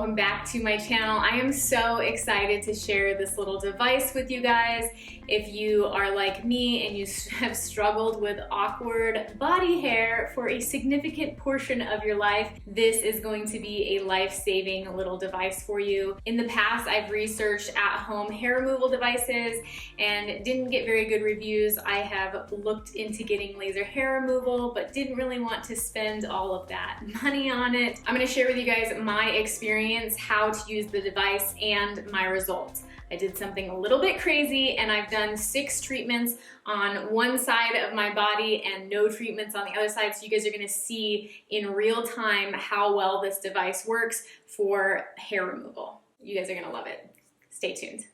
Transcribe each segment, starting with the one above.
welcome back to my channel. I am so excited to share this little device with you guys. If you are like me and you have struggled with awkward body hair for a significant portion of your life, this is going to be a life-saving little device for you. In the past, I've researched at-home hair removal devices and didn't get very good reviews. I have looked into getting laser hair removal, but didn't really want to spend all of that money on it. I'm gonna share with you guys my experience, how to use the device, and my results. I did something a little bit crazy and I've done 6 treatments on one side of my body and no treatments on the other side, so you guys are gonna see in real time how well this device works for hair removal. You guys are gonna love it. Stay tuned.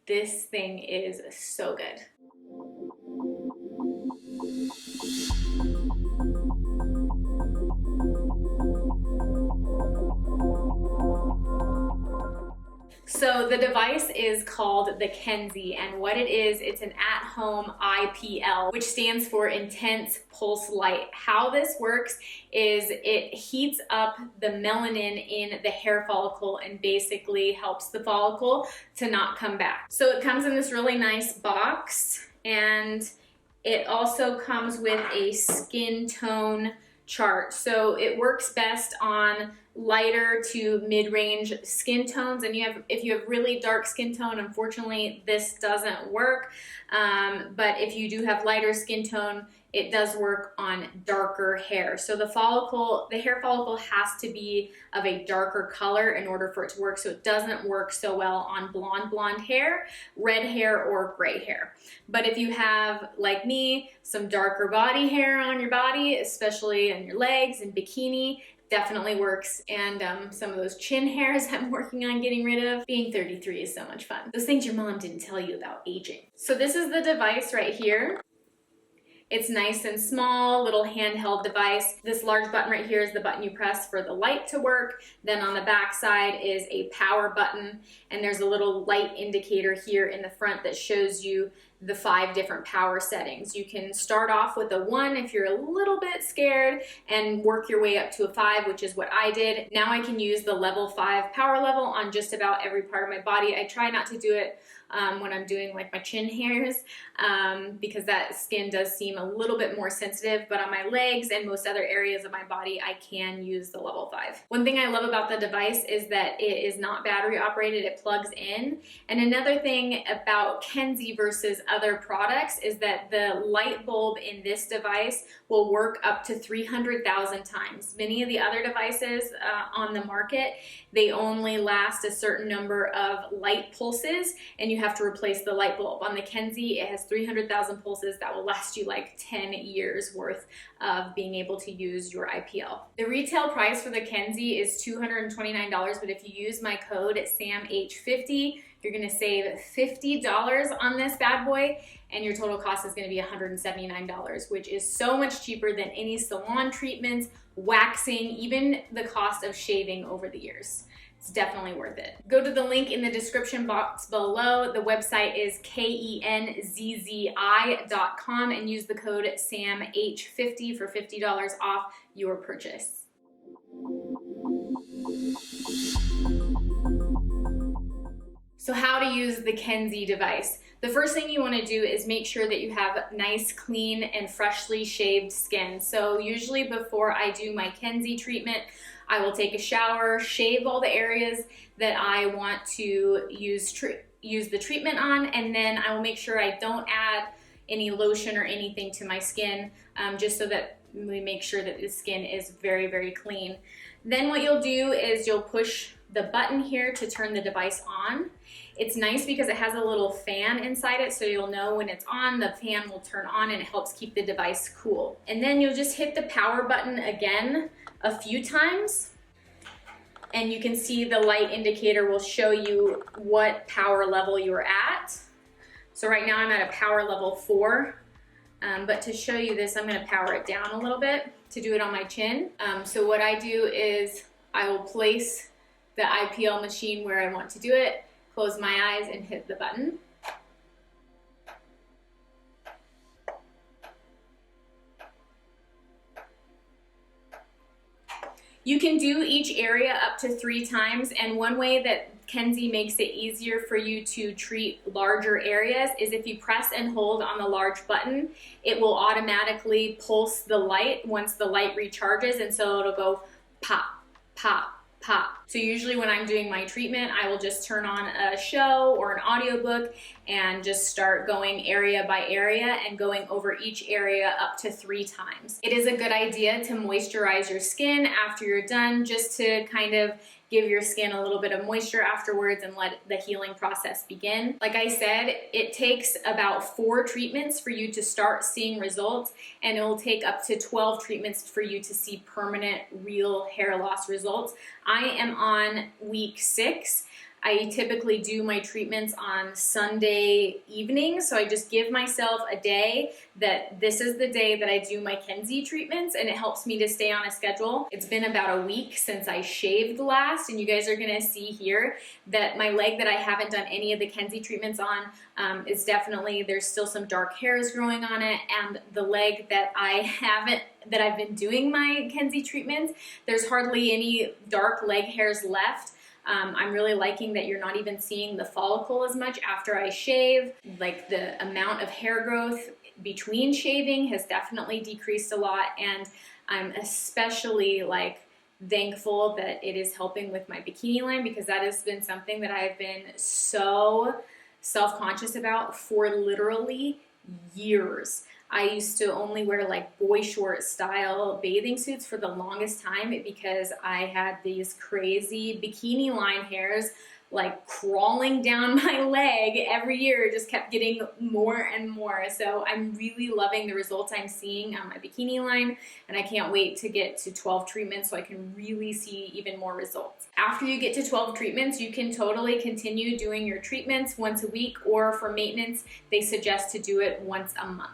This thing is so good. So the device is called the Kenzii, and what it is, it's an at-home IPL, which stands for Intense Pulse Light. How this works is it heats up the melanin in the hair follicle and basically helps the follicle to not come back. So it comes in this really nice box, and it also comes with a skin tone chart. So it works best on lighter to mid-range skin tones, and if you have really dark skin tone, unfortunately this doesn't work, but if you do have lighter skin tone, it does work on darker hair. So the hair follicle has to be of a darker color in order for it to work, so it doesn't work so well on blonde hair, red hair, or gray hair. But if you have, like me, some darker body hair on your body, especially on your legs and bikini, definitely works. And some of those chin hairs I'm working on getting rid of. Being 33 is so much fun. Those things your mom didn't tell you about aging. So this is the device right here. It's nice and small, little handheld device. This large button right here is the button you press for the light to work. Then on the back side is a power button, and there's a little light indicator here in the front that shows you the 5 different power settings. You can start off with a 1 if you're a little bit scared and work your way up to a 5, which is what I did. Now I can use the level 5 power level on just about every part of my body. I try not to do it when I'm doing like my chin hairs because that skin does seem a little bit more sensitive, but on my legs and most other areas of my body, I can use the level 5. One thing I love about the device is that it is not battery operated, it plugs in. And another thing about Kenzie versus other products is that the light bulb in this device will work up to 300,000 times. Many of the other devices on the market, they only last a certain number of light pulses and you have to replace the light bulb. On the Kenzie, it has 300,000 pulses that will last you like 10 years worth of being able to use your IPL. The retail price for the Kenzie is $229, but if you use my code SAMH50, you're gonna save $50 on this bad boy, and your total cost is gonna be $179, which is so much cheaper than any salon treatments, waxing, even the cost of shaving over the years. It's definitely worth it. Go to the link in the description box below. The website is kenzzi.com and use the code SAMH50 for $50 off your purchase. So how to use the Kenzii device. The first thing you want to do is make sure that you have nice, clean, and freshly shaved skin. So usually before I do my Kenzii treatment, I will take a shower, shave all the areas that I want to use the treatment on, and then I will make sure I don't add any lotion or anything to my skin, just so that we make sure that the skin is very, very clean. Then what you'll do is you'll push the button here to turn the device on. It's nice because it has a little fan inside it, so you'll know when it's on, the fan will turn on and it helps keep the device cool. And then you'll just hit the power button again a few times, and you can see the light indicator will show you what power level you're at. So right now I'm at a power level 4, but to show you this, I'm gonna power it down a little bit to do it on my chin. So what I do is I will place the IPL machine where I want to do it, close my eyes, and hit the button. You can do each area up to 3 times, and one way that Kenzie makes it easier for you to treat larger areas is if you press and hold on the large button, it will automatically pulse the light once the light recharges, and so it'll go pop, pop, pop. So usually when I'm doing my treatment, I will just turn on a show or an audiobook and just start going area by area and going over each area up to 3 times. It is a good idea to moisturize your skin after you're done, just to kind of give your skin a little bit of moisture afterwards and let the healing process begin. Like I said, it takes about 4 treatments for you to start seeing results, and it will take up to 12 treatments for you to see permanent, real hair loss results. I am on week 6. I typically do my treatments on Sunday evening, so I just give myself a day that this is the day that I do my Kenzie treatments, and it helps me to stay on a schedule. It's been about a week since I shaved last, and you guys are gonna see here that my leg that I haven't done any of the Kenzie treatments on is definitely, there's still some dark hairs growing on it, and the leg that I've been doing my Kenzie treatments, there's hardly any dark leg hairs left. I'm really liking that you're not even seeing the follicle as much after I shave. Like, the amount of hair growth between shaving has definitely decreased a lot, and I'm especially thankful that it is helping with my bikini line, because that has been something that I've been so self-conscious about for literally years. I used to only wear boy short style bathing suits for the longest time because I had these crazy bikini line hairs crawling down my leg every year. It just kept getting more and more. So I'm really loving the results I'm seeing on my bikini line, and I can't wait to get to 12 treatments so I can really see even more results. After you get to 12 treatments, you can totally continue doing your treatments once a week, or for maintenance, they suggest to do it once a month.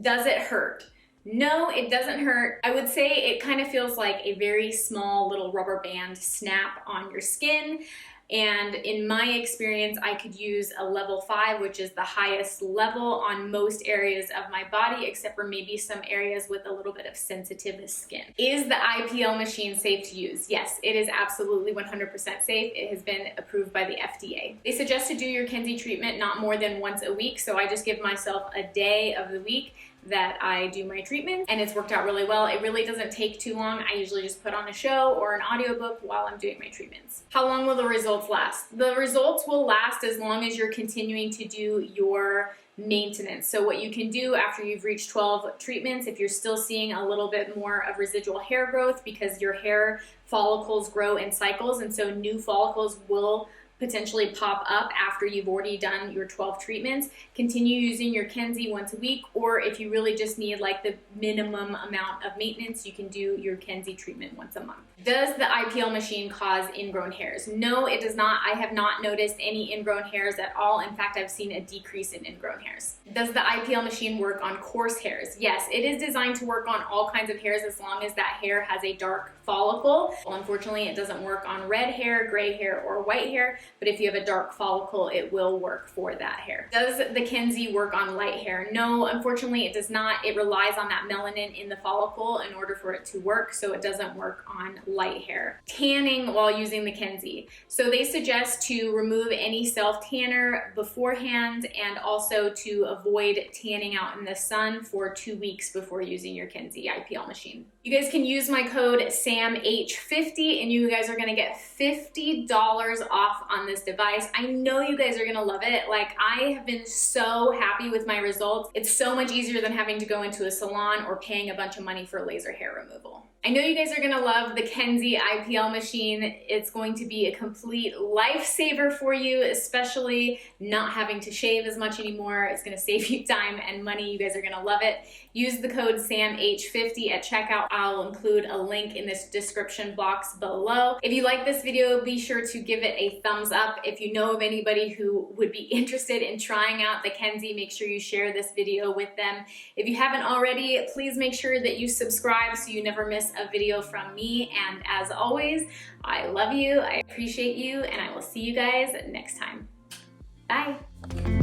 Does it hurt? No, it doesn't hurt. I would say it kind of feels like a very small little rubber band snap on your skin. And in my experience, I could use a level 5, which is the highest level on most areas of my body, except for maybe some areas with a little bit of sensitive skin. Is the IPL machine safe to use? Yes, it is absolutely 100% safe. It has been approved by the FDA. They suggest to do your Kenzie treatment not more than once a week, so I just give myself a day of the week that I do my treatment, and it's worked out really well. It really doesn't take too long. I usually just put on a show or an audiobook while I'm doing my treatments. How long will the results last? The results will last as long as you're continuing to do your maintenance. So what you can do after you've reached 12 treatments, if you're still seeing a little bit more of residual hair growth, because your hair follicles grow in cycles, and so new follicles will potentially pop up after you've already done your 12 treatments, continue using your Kenzie once a week, or if you really just need the minimum amount of maintenance, you can do your Kenzie treatment once a month. Does the IPL machine cause ingrown hairs? No, it does not. I have not noticed any ingrown hairs at all. In fact, I've seen a decrease in ingrown hairs. Does the IPL machine work on coarse hairs? Yes, it is designed to work on all kinds of hairs as long as that hair has a dark follicle. Well, unfortunately, it doesn't work on red hair, gray hair, or white hair, but if you have a dark follicle, it will work for that hair. Does the Kenzie work on light hair? No, unfortunately, it does not. It relies on that melanin in the follicle in order for it to work, so it doesn't work on light hair. Tanning while using the Kenzie. So they suggest to remove any self-tanner beforehand, and also to avoid tanning out in the sun for 2 weeks before using your Kenzii IPL machine. You guys can use my code SAMH50 and you guys are gonna get $50 off on this device. I know you guys are gonna love it. I have been so happy with my results. It's so much easier than having to go into a salon or paying a bunch of money for laser hair removal. I know you guys are gonna love the Kenzii IPL machine. It's going to be a complete lifesaver for you, especially not having to shave as much anymore. It's gonna save you time and money. You guys are gonna love it. Use the code SAMH50 at checkout. I'll include a link in this description box below. If you like this video, be sure to give it a thumbs up. If you know of anybody who would be interested in trying out the Kenzii, make sure you share this video with them. If you haven't already, please make sure that you subscribe so you never miss a video from me. And as always, I love you, I appreciate you, and I will see you guys next time. Bye.